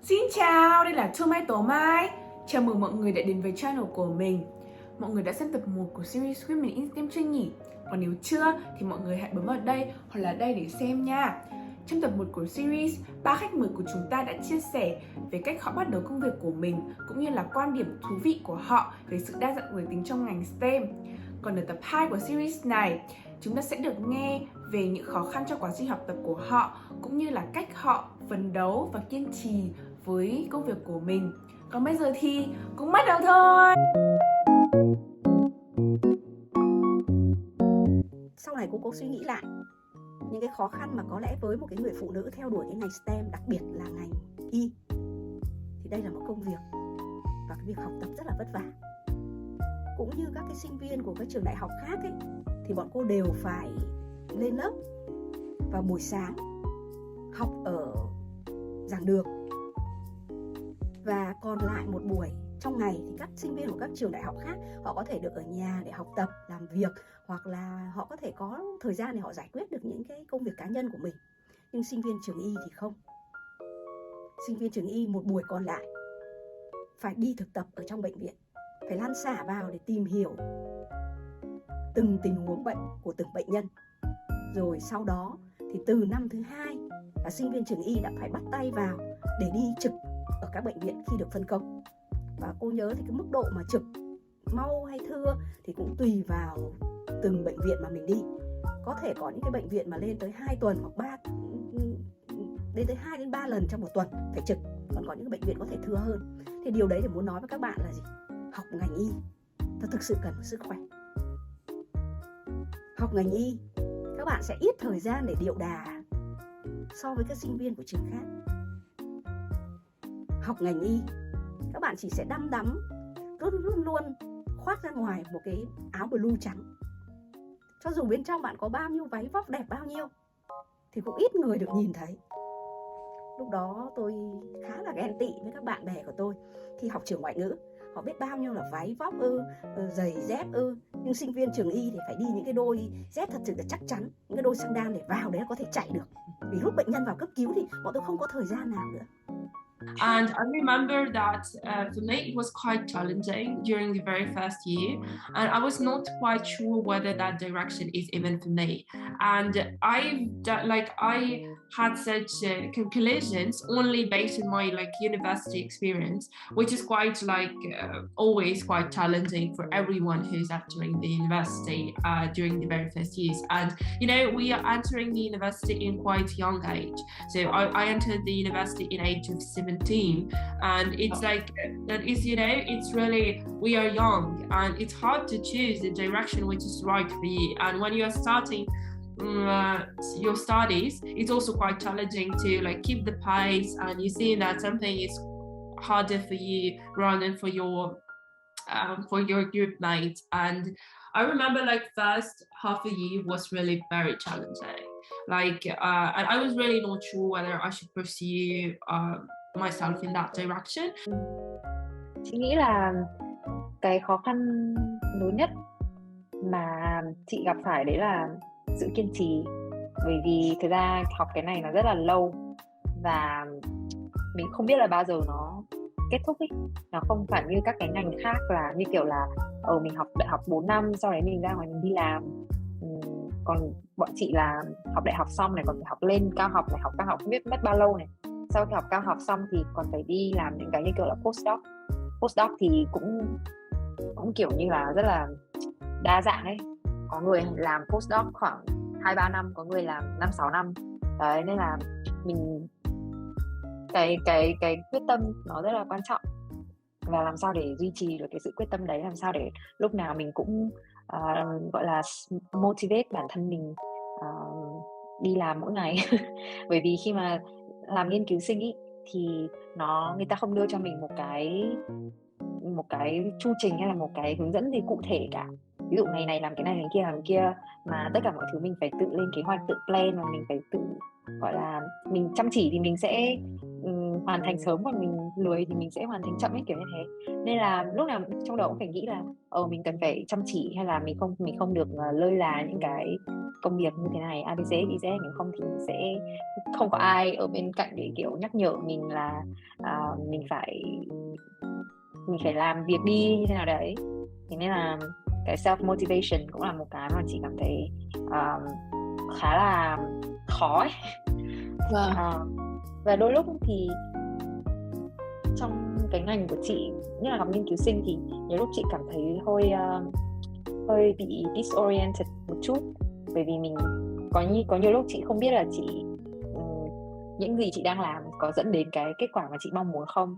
Xin chào, đây là Thu Mai Tố Mai. Chào mừng mọi người đã đến với channel của mình. Mọi người đã xem tập 1 của series Women in STEM chưa nhỉ? Còn nếu chưa thì mọi người hãy bấm vào đây hoặc là đây để xem nha. Trong tập 1 của series, ba khách mời của chúng ta đã chia sẻ về cách họ bắt đầu công việc của mình cũng như là quan điểm thú vị của họ về sự đa dạng giới tính trong ngành STEM. Còn ở tập 2 của series này, chúng ta sẽ được nghe về những khó khăn trong quá trình học tập của họ cũng như là cách họ phấn đấu và kiên trì với công việc của mình. Còn bây giờ thì cũng bắt đầu thôi. Sau này cô có suy nghĩ lại những cái khó khăn mà có lẽ với một cái người phụ nữ theo đuổi cái ngành STEM, đặc biệt là ngành y, thì đây là một công việc và cái việc học tập rất là vất vả. Cũng như các cái sinh viên của các trường đại học khác ấy, thì bọn cô đều phải lên lớp vào buổi sáng, học ở giảng đường, và còn lại một buổi trong ngày thì các sinh viên của các trường đại học khác họ có thể được ở nhà để học tập, làm việc, hoặc là họ có thể có thời gian để họ giải quyết được những cái công việc cá nhân của mình. Nhưng sinh viên trường y thì không. Sinh viên trường y một buổi còn lại phải đi thực tập ở trong bệnh viện, phải lăn xả vào để tìm hiểu từng tình huống bệnh của từng bệnh nhân. Rồi sau đó thì từ năm thứ 2 là sinh viên trường y đã phải bắt tay vào để đi trực ở các bệnh viện khi được phân công. Và cô nhớ thì cái mức độ mà trực mau hay thưa thì cũng tùy vào từng bệnh viện mà mình đi. Có thể có những cái bệnh viện mà lên tới 2 tuần hoặc lên tới 2 đến 3 lần trong một tuần phải trực. Còn có những cái bệnh viện có thể thưa hơn. Thì điều đấy để muốn nói với các bạn là gì? Học ngành y nó thực sự cần sức khỏe. Học ngành y các bạn sẽ ít thời gian để điệu đà so với các sinh viên của trường khác. Học ngành y các bạn chỉ sẽ đăm đắm luôn luôn khoác ra ngoài một cái áo blue trắng. Cho dù bên trong bạn có bao nhiêu váy vóc đẹp bao nhiêu thì cũng ít người được nhìn thấy. Lúc đó tôi khá là ghen tị với các bạn bè của tôi khi học trường ngoại ngữ. Họ biết bao nhiêu là váy vóc giày dép nhưng sinh viên trường y thì phải đi những cái đôi dép thật sự là chắc chắn, những cái đôi sandal để vào đấy có thể chạy được. Vì lúc bệnh nhân vào cấp cứu thì bọn tôi không có thời gian nào nữa. And I remember that for me it was quite challenging during the very first year, and I was not quite sure whether that direction is even for me. And I had such conclusions only based on my university experience, which is quite always quite challenging for everyone who's entering the university during the very first years. And we are entering the university in quite young age. So I entered the university in age of 17, and it's it's really, we are young and it's hard to choose the direction which is right for you. And when you are starting your studies, it's also quite challenging to keep the pace, and you see that something is harder for you rather than for your group mates. And I remember first half a year was really very challenging. And I was really not sure whether I should pursue myself in that direction. Chị nghĩ là cái khó khăn lớn nhất mà chị gặp phải đấy là sự kiên trì. Bởi vì thực ra học cái này nó rất là lâu và mình không biết là bao giờ nó kết thúc ấy. Nó không phải như các cái ngành khác là như kiểu là mình học đại học 4 năm, sau đấy mình ra ngoài mình đi làm. Còn bọn chị là học đại học xong này còn phải học lên cao học này, học cao học không biết mất bao lâu này. Sau khi học cao học xong thì còn phải đi làm những cái như kiểu là postdoc thì cũng kiểu như là rất là đa dạng ấy. Có người làm postdoc khoảng 2-3 năm, có người làm 5-6 năm. Đấy, nên là mình cái quyết tâm nó rất là quan trọng, và làm sao để duy trì được cái sự quyết tâm đấy, làm sao để lúc nào mình cũng gọi là motivate bản thân mình đi làm mỗi ngày. Bởi vì khi mà làm nghiên cứu sinh ý, thì người ta không đưa cho mình một cái chu trình hay là một cái hướng dẫn gì cụ thể cả. Ví dụ ngày này làm cái này, ngày kia làm cái kia, mà tất cả mọi thứ mình phải tự lên kế hoạch, tự plan, và mình phải tự gọi là mình chăm chỉ thì mình sẽ hoàn thành sớm, còn mình lười thì mình sẽ hoàn thành chậm ấy, kiểu như thế. Nên là lúc nào trong đầu cũng phải nghĩ là mình cần phải chăm chỉ, hay là mình không được lơi là những cái công việc như thế này ABC XYZ, nếu không thì sẽ không có ai ở bên cạnh để kiểu nhắc nhở mình là mình phải làm việc đi như thế nào đấy. Thế nên là cái self motivation cũng là một cái mà chị cảm thấy khá là khó ấy. Và đôi lúc thì trong cái ngành của chị, như là học nghiên cứu sinh, thì nhiều lúc chị cảm thấy hơi bị disoriented một chút, bởi vì mình có nhiều lúc chị không biết là những gì chị đang làm có dẫn đến cái kết quả mà chị mong muốn không.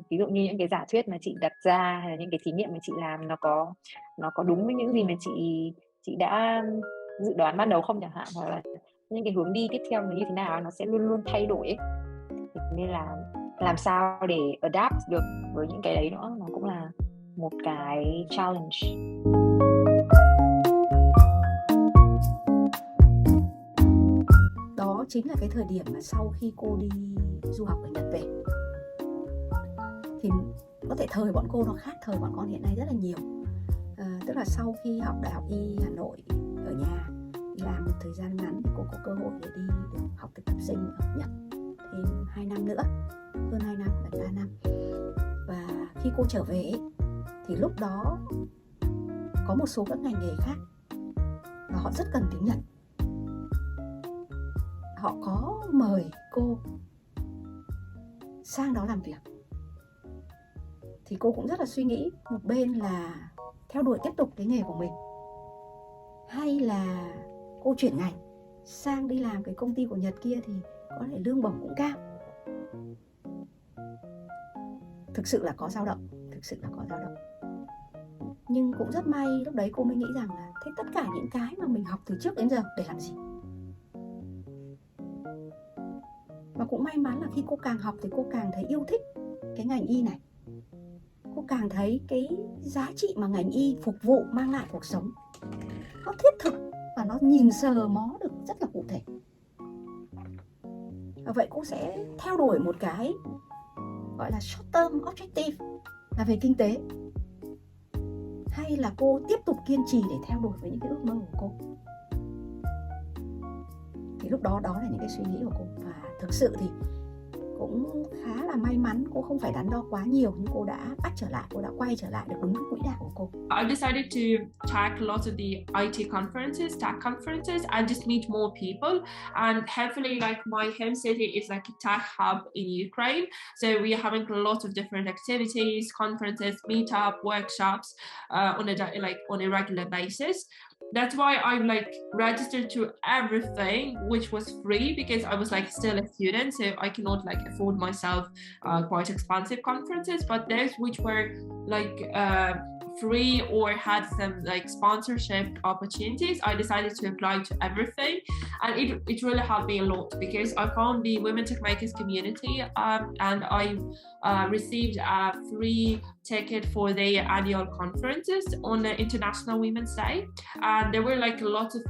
Ví dụ như những cái giả thuyết mà chị đặt ra, hay là những cái thí nghiệm mà chị làm, nó có đúng với những gì mà chị đã dự đoán ban đầu không chẳng hạn, hoặc là những cái hướng đi tiếp theo như thế nào nó sẽ luôn luôn thay đổi ấy. Nên là làm sao để adapt được với những cái đấy nữa, nó cũng là một cái challenge. Đó chính là cái thời điểm mà sau khi cô đi du học ở Nhật về, thì có thể thời bọn cô nó khác thời bọn con hiện nay rất là nhiều. Tức là sau khi học Đại học Y Hà Nội ở nhà, đi làm một thời gian ngắn thì cô có cơ hội để đi được học thực tập sinh ở Nhật thêm 2 năm nữa, hơn 2 năm, gần 3 năm. Và khi cô trở về thì lúc đó có một số các ngành nghề khác và họ rất cần tiếng Nhật. Họ có mời cô sang đó làm việc. Thì cô cũng rất là suy nghĩ, một bên là theo đuổi tiếp tục cái nghề của mình, hay là cô chuyển ngành sang đi làm cái công ty của Nhật kia thì có thể lương bổng cũng cao. Thực sự là có dao động. Nhưng cũng rất may lúc đấy cô mới nghĩ rằng là thế tất cả những cái mà mình học từ trước đến giờ để làm gì. Và cũng may mắn là khi cô càng học thì cô càng thấy yêu thích cái ngành y này. Cô càng thấy cái giá trị mà ngành y phục vụ mang lại cuộc sống nó thiết thực và nó nhìn sờ mó được rất là cụ thể. Và vậy cô sẽ theo đuổi một cái gọi là short term objective là về kinh tế, hay là cô tiếp tục kiên trì để theo đuổi với những cái ước mơ của cô. Thì lúc đó là những cái suy nghĩ của cô. Và thực sự thì cũng khá là may mắn, cô không phải đắn đo quá nhiều, nhưng cô đã quay trở lại được đúng cái quỹ đạo của cô. I decided to tag lots of the IT conferences, tech conferences, and just meet more people. And hopefully, like, my home city is like a tech hub in Ukraine, so we are having lots of different activities, conferences, meetup, workshops on a regular basis. That's why I registered to everything, which was free, because I was still a student, so I cannot afford myself quite expensive conferences. But those which were free or had some sponsorship opportunities, I decided to apply to everything, and it really helped me a lot, because I found the Women Tech Makers community, and I received a free ticket for the annual conferences on the International Women's Day, and there were a lot of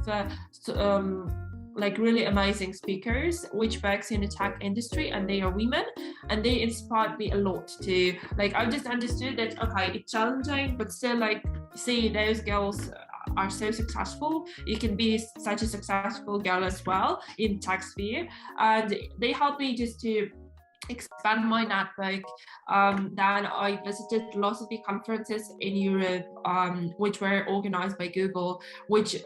really amazing speakers which works in the tech industry, and they are women, and they inspired me a lot to I just understood that it's challenging, but still see those girls are so successful, you can be such a successful girl as well in tech sphere, and they helped me just to expand my network. Then I visited lots of the conferences in Europe, which were organized by Google, which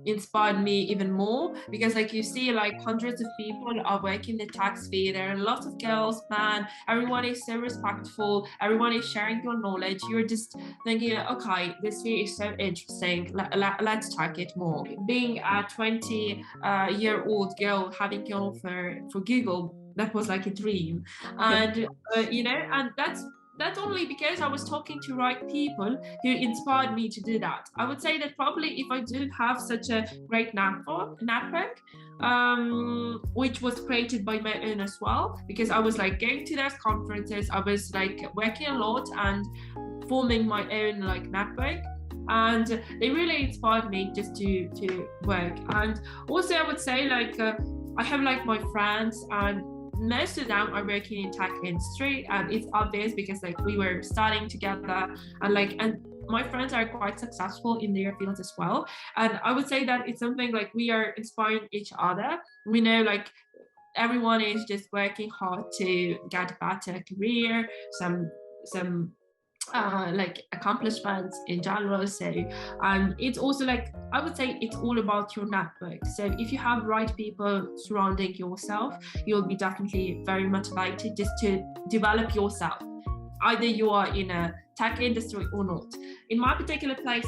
inspired me even more, because you see hundreds of people are working in the tech sphere. There are lots of girls, men, everyone is so respectful, everyone is sharing your knowledge. You're just thinking, okay, this sphere is so interesting, let's check it more. Being a 20-year-old girl having an offer for Google, that was a dream. And and that's only because I was talking to right people who inspired me to do that. I would say that probably if I didn't have such a great network, which was created by my own as well, because I was going to those conferences, I was working a lot and forming my own network, and they really inspired me just to work. And also I would say I have my friends, and most of them are working in tech industry, and it's obvious because like we were studying together, and my friends are quite successful in their fields as well. And I would say that it's something like we are inspiring each other. We know like everyone is just working hard to get a better career, some like accomplishments in general. So it's also like, I would say it's all about your network. So if you have right people surrounding yourself, you'll be definitely very motivated just to develop yourself, either you are in a tech industry or not. In my particular case,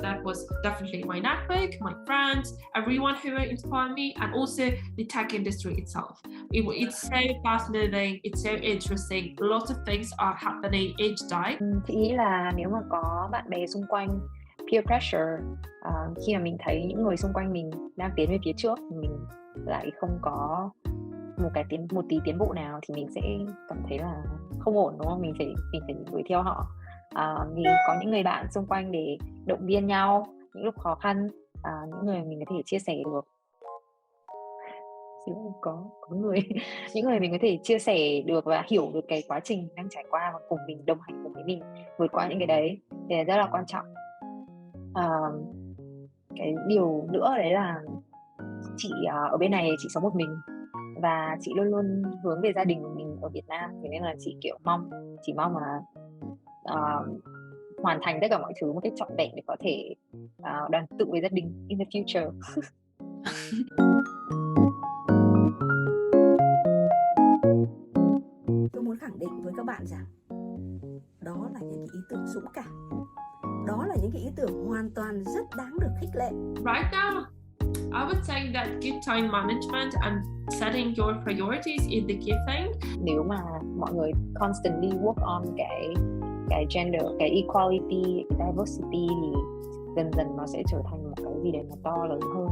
that was definitely my network, my friends, everyone who inspired me, and also the tech industry itself. It's so fast moving, it's so interesting, lots of things are happening each day. Chị nghĩ là nếu mà có bạn bè xung quanh, peer pressure, khi mà mình thấy những người xung quanh mình đang tiến về phía trước, mình lại không có một tí tiến bộ nào thì mình sẽ cảm thấy là không ổn, đúng không? Mình phải đuổi theo họ. Vì có những người bạn xung quanh để động viên nhau những lúc khó khăn, những người mình có thể chia sẻ được. Có người những người mình có thể chia sẻ được và hiểu được cái quá trình đang trải qua và cùng mình, đồng hành cùng với mình vượt qua những cái đấy thì rất là quan trọng. Cái điều nữa đấy là chị ở bên này chị sống một mình và chị luôn luôn hướng về gia đình của mình ở Việt Nam, thế nên là chị kiểu chỉ mong là hoàn thành tất cả mọi thứ một cách trọn vẹn để có thể đoàn tụ với gia đình in the future. Tôi muốn khẳng định với các bạn rằng đó là những cái ý tưởng dũng cảm, đó là những cái ý tưởng hoàn toàn rất đáng được khích lệ. Right now, I would say that good time management and setting your priorities is the key thing. Nếu mà mọi người constantly work on cái gender, cái equality, cái diversity thì dần dần nó sẽ trở thành một cái gì đấy nó to lớn hơn.